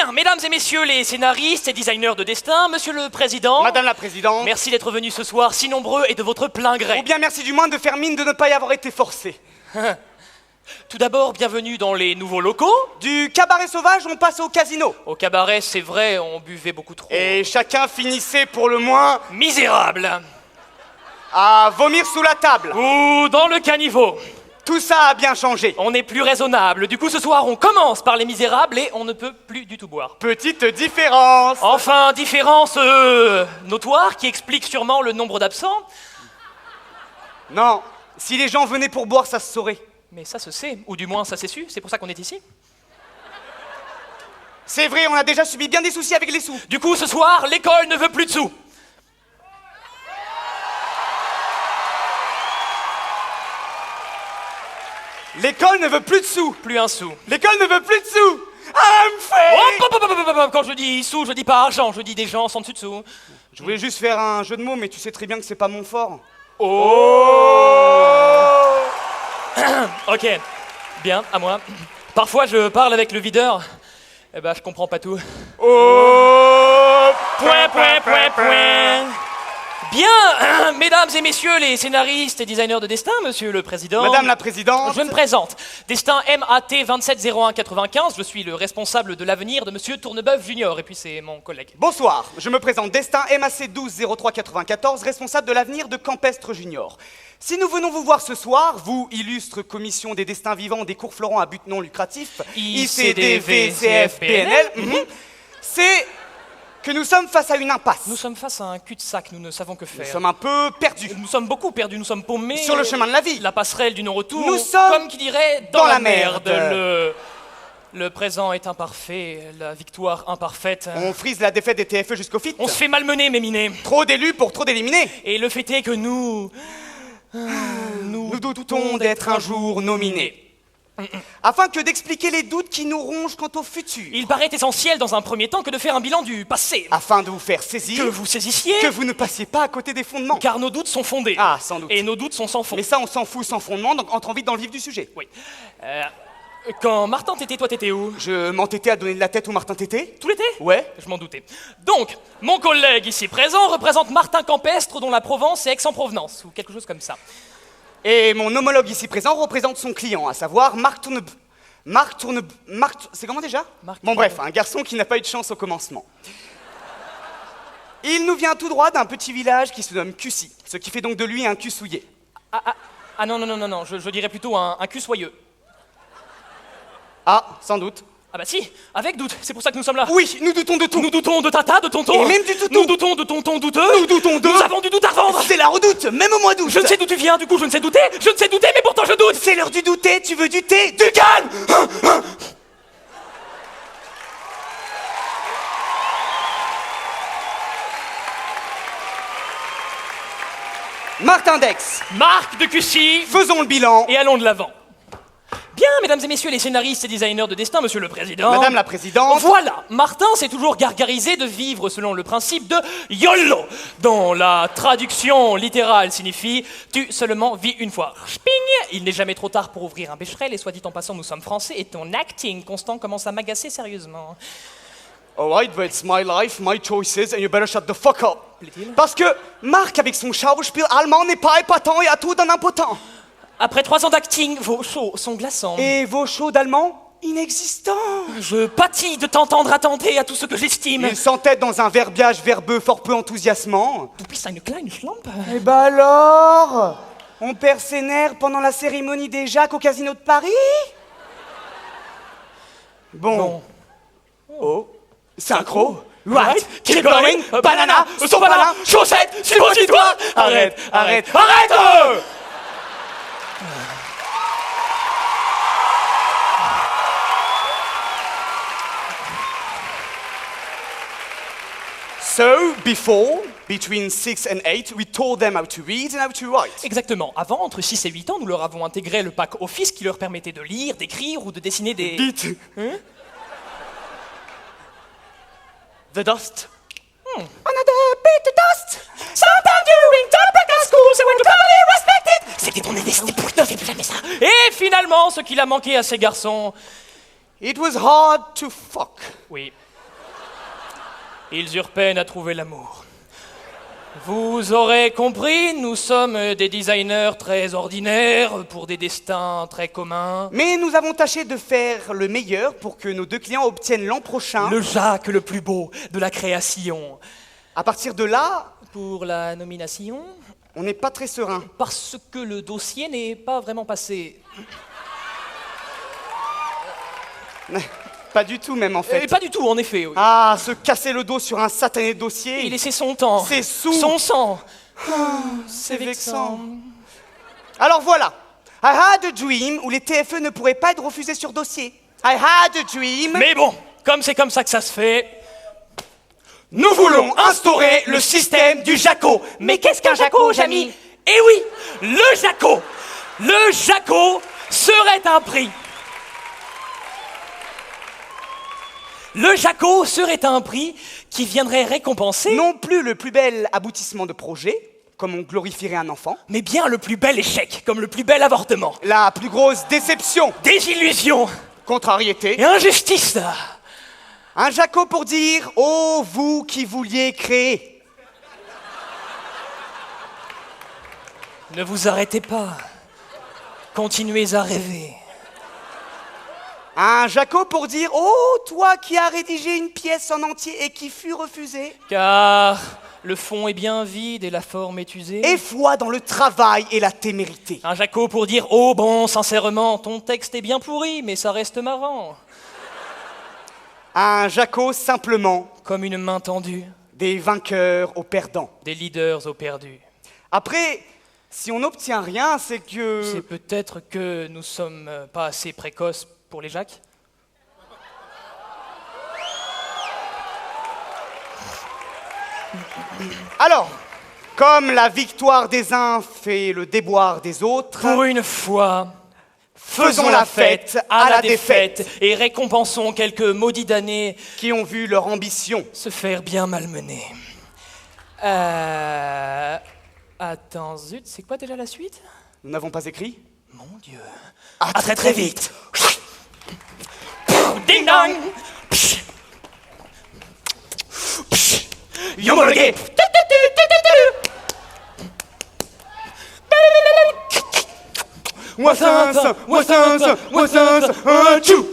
Bien, mesdames et messieurs les scénaristes et designers de destin, monsieur le président... Madame la présidente. Merci d'être venus ce soir si nombreux et de votre plein gré. Ou bien merci du moins de faire mine de ne pas y avoir été forcé. Tout d'abord, bienvenue dans les nouveaux locaux. Du cabaret sauvage, on passe au casino. Au cabaret, c'est vrai, on buvait beaucoup trop. Et chacun finissait pour le moins Misérable. à vomir sous la table. Ou dans le caniveau. Tout ça a bien changé. On est plus raisonnable. Du coup, ce soir, on commence par les misérables et on ne peut plus du tout boire. Petite différence. Enfin, différence notoire qui explique sûrement le nombre d'absents. Non, si les gens venaient pour boire, ça se saurait. Mais ça se sait, ou du moins ça s'est su, c'est pour ça qu'on est ici. C'est vrai, on a déjà subi bien des soucis avec les sous. Du coup, ce soir, l'école ne veut plus de sous. L'école ne veut plus de sous. Plus un sou. L'école ne veut plus de sous. I'm fake. Hop, hop, hop, hop, hop, hop. Quand je dis sous, je dis pas argent, je dis des gens sans dessus dessous. Je voulais juste faire un jeu de mots, mais tu sais très bien que c'est pas mon fort. Oh. Ok, bien, à moi. Parfois, je parle avec le videur. Eh ben, je comprends pas tout. Oh. Point, point, point, point. Bien, mesdames et messieurs les scénaristes et designers de destin, monsieur le président. Madame la présidente. Je me présente. Destin MAT 270195. Je suis le responsable de l'avenir de monsieur Tournebeuf Junior. Et puis c'est mon collègue. Bonsoir, je me présente Destin MAC 120394, responsable de l'avenir de Campestre Junior. Si nous venons vous voir ce soir, vous, illustre commission des destins vivants des cours Florent à but non lucratif, ICDVCFPNL, c'est que nous sommes face à une impasse. Nous sommes face à un cul-de-sac, nous ne savons que faire. Nous sommes un peu perdus. Nous sommes beaucoup perdus, nous sommes paumés. Sur le chemin de la vie. La passerelle du non-retour. Nous sommes comme qui dirait, dans la merde. Le présent est imparfait, la victoire imparfaite. On frise la défaite des TFE jusqu'au fit. On se fait malmener, méminer. Trop d'élus pour trop d'éliminés. Et le fait est que nous doutons d'être un jour nominés. Afin que d'expliquer les doutes qui nous rongent quant au futur. Il paraît essentiel dans un premier temps que de faire un bilan du passé. Afin de vous faire saisir. Que vous saisissiez. Que vous ne passiez pas à côté des fondements. Car nos doutes sont fondés. Ah, sans doute. Et nos doutes sont sans fond. Mais ça, on s'en fout sans fondement, donc entrons vite dans le vif du sujet. Oui. Quand Martin t'étais, toi t'étais où? Je m'entêtais à donner de la tête au Martin Tété. Tout l'été? Ouais. Je m'en doutais. Donc, mon collègue ici présent représente Martin Campestre, dont la Provence est Aix-en-Provence, ou quelque chose comme ça. Et mon homologue ici présent représente son client, à savoir Marc c'est comment déjà? Bon bref, un garçon qui n'a pas eu de chance au commencement. Il nous vient tout droit d'un petit village qui se nomme Cussy, ce qui fait donc de lui un cul souillé. Ah non, je dirais plutôt un cul soyeux. Ah, sans doute. Ah bah si, avec doute, c'est pour ça que nous sommes là. Oui, nous doutons de tout. Nous doutons de tata, de tonton. Et même du toutou. Nous doutons de tonton douteux. Nous doutons de... Nous avons du doute à revendre. C'est la redoute, même au mois d'août. Je ne sais d'où tu viens, du coup je ne sais douter. Je ne sais douter, mais pourtant je doute. C'est l'heure du douter, tu veux du thé? Du calme. Martin Dex. Marc de Cussy. Faisons le bilan. Et allons de l'avant. Bien, mesdames et messieurs les scénaristes et designers de destin, monsieur le président. Madame la présidente. Voilà, Martin s'est toujours gargarisé de vivre selon le principe de YOLO, dont la traduction littérale signifie « tu seulement vis une fois ». Sping. Il n'est jamais trop tard pour ouvrir un Becherel, et soit dit en passant, nous sommes français, et ton acting constant commence à m'agacer sérieusement. Alright, but it's my life, my choices, and you better shut the fuck up. Plaît-il? Parce que Marc, avec son Schauspiel allemand, n'est pas épatant et a tout d'un impotent. Après 3 ans d'acting, vos shows sont glaçants. Et vos shows d'allemand inexistants. Je pâtis de t'entendre attenter à tout ce que j'estime. Il s'entête dans un verbiage verbeux fort peu enthousiasmant. Du bist eine kleine Schlampe. Eh ben alors, on perd ses nerfs pendant la cérémonie des Jacques au Casino de Paris? Bon. Oh. Synchro. Right. Keep going. Banana. Son banana. Chaussette. Suppositoire. Arrête. Arrête. Arrête. So, between 6 and 8, we taught them how to read and how to write. Exactement. Avant, entre 6 et 8 ans, nous leur avons intégré le pack Office qui leur permettait de lire, d'écrire ou de dessiner des... Beat. The dust. Another bit of dust. Sometime during time back at school, so when nobody respected. C'était ton édestin, ne fais plus jamais ça. Et finalement, ce qu'il a manqué à ces garçons... It was hard to fuck. Oui. Ils eurent peine à trouver l'amour. Vous aurez compris, nous sommes des designers très ordinaires pour des destins très communs. Mais nous avons tâché de faire le meilleur pour que nos deux clients obtiennent l'an prochain. Le Jacques le plus beau de la création. À partir de là, Pour la nomination, on n'est pas très serein. parce que le dossier n'est pas vraiment passé. Pas du tout même en fait. Pas du tout, en effet. Oui. Ah, se casser le dos sur un satané dossier. Il laissait son temps. C'est sous. Son sang. C'est vexant. Alors voilà. I had a dream où les TFE ne pourraient pas être refusés sur dossier. I had a dream. Mais bon, comme c'est comme ça que ça se fait. Nous voulons instaurer le système du Jaco. Mais qu'est-ce qu'un Jaco, Jamy? Eh oui, le Jaco. Le Jaco serait un prix. Le Jaco serait un prix qui viendrait récompenser, Non plus le plus bel aboutissement de projet, comme on glorifierait un enfant. mais bien le plus bel échec, comme le plus bel avortement. La plus grosse déception, Désillusion contrariété. et injustice. Un Jaco pour dire « Oh, vous qui vouliez créer ». Ne vous arrêtez pas. Continuez à rêver. Un Jaco pour dire « Oh, toi qui as rédigé une pièce en entier et qui fut refusée Car le fond est bien vide et la forme est usée. ». Et foi dans le travail et la témérité. Un Jaco pour dire « Oh bon, sincèrement, ton texte est bien pourri, mais ça reste marrant. Un Jaco simplement Comme une main tendue, des vainqueurs aux perdants. des leaders au perdu. Après, si on n'obtient rien, c'est que... C'est peut-être que nous sommes pas assez précoces pour les Jacques. Alors, comme la victoire des uns fait le déboire des autres, Pour une fois, faisons la fête à la défaite et récompensons quelques maudits damnés qui ont vu leur ambition. se faire bien malmener. Attends, zut, c'est quoi déjà la suite? Nous n'avons pas écrit? Mon Dieu. À très très vite. Ding dong. Psh. Psh. Yomologué. Wassins, wassins, wassins, un tchou.